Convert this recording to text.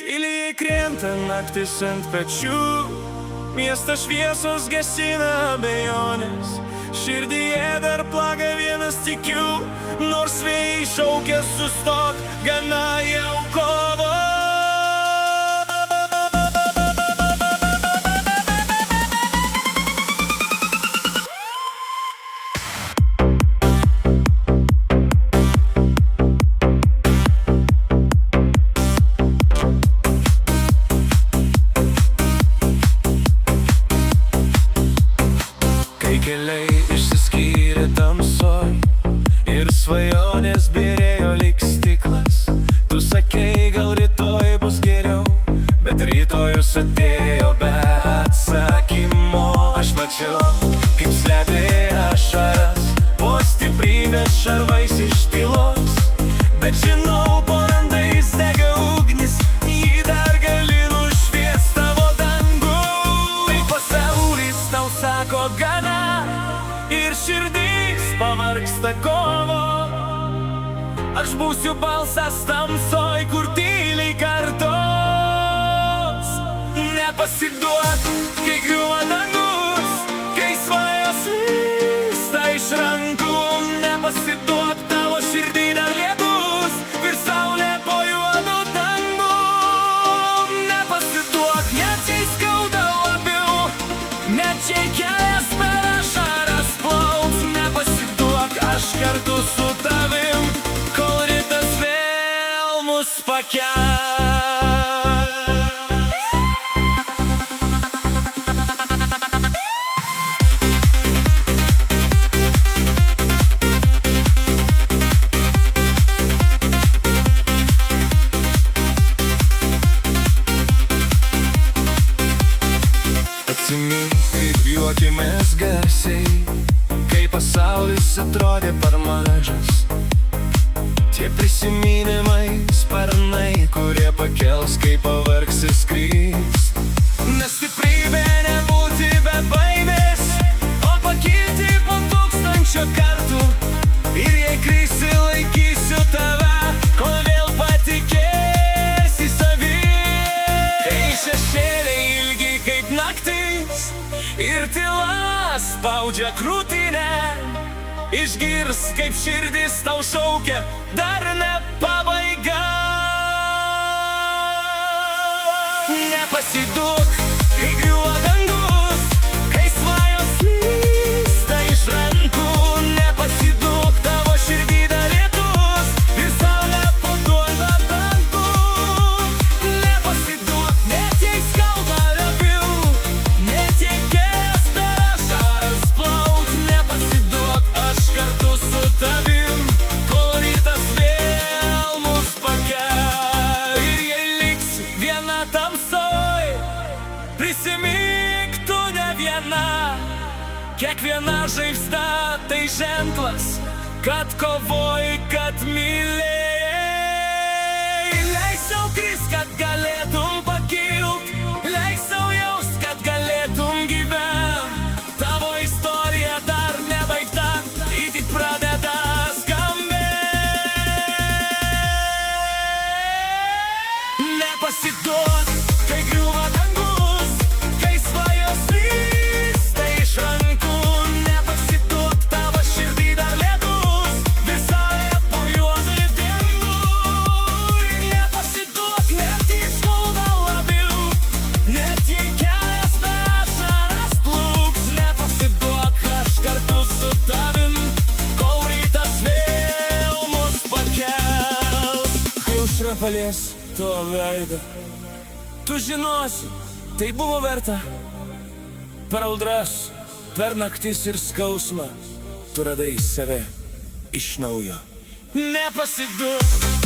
Tyliai krenta naktis ant pečių, miesto šviesos gesina abejonės. Širdyje dar plaga vienas tikiu, nors vėjai šaukia sustok, gana jau kovo. Kai keliai išsiskyrė tamsoj ir svajonės byrėjo lyg stiklas, tu sakei, gal rytoj bus geriau, bet rytojus atėjo be atsakymo. Aš mačiau, kaip slepia ašaras po stiprybės šarvais iš tylos, bet žinau, po randais dega ugnis, jį dar gali nušviest tavo dangų. Tai pasaulis tau sako gana ir širdys pavargsta kovo. Aš būsiu balsas tamsoj, kur tyliai kartos. Nepasiduok, kai griūva dangus, kai svajos slysta iš rankų. Nepasiduok, tavo širdį dar lietus ir saulė po juodu dangu. Nepasiduok, net jei skauda labiau, net jei kelias per ašaras plauks. Nepasiduok, aš kartu su tavim, kol rytas vėl mus pakels. Atsimink, kaip juokėmės garsiai, kai pasaulis atrodė per mažas. Tie prisiminimai sparnai, kurie pakels, kai pavargsi skrys. Nes stiprybė nebūti be baimės, o pakilti po 1000 kartų. Ir jei krisi, laikysiu tave, kol vėl patikėsi savim. Kai šešėliai ilgi kaip naktis ir tyla spaudžia krūtinę, išgirs, kaip širdis tau šaukia, dar ne pabaiga. Nepasiduok, kai griūva dangus, kai svajos slysta iš rankų. Nepasiduok, tavo širdį dar lietus ir saulė po juodu dangu. Nepasiduok, net jei skauda labiau, net jei kelias per ašaras plauks. Nepasiduok, aš kartu su tavim, kol rytas vėl mus pakels. Ir jei liksi viena tamsoj, prisimink, tu ne viena. Kiekviena žaizda tai ženklas, kad kovoji, kad mylėjai. Leik sau krist, kad galėtum pakilt, leik sau jaust, kad galėtum gyvent. Tavo istorija dar nebaigta, ji tik pradeda skambėt. Nepasiduok, kai griūva dangus, kai svajos slysta iš rankų. Nepasiduok, tavo širdį dar lietus ir saulė po juodu dangu. Nepasiduok, net jei skauda labiau, net jei kelias per ašaras plauks. Nepasiduok, aš kartu su tavim, kol rytas vėl mus pakels. Kai aušra palies tavo veidą, tu žinosi, tai buvo verta. Per audras, per naktis ir skausmą, tu radai save iš naujo. Nepasiduok.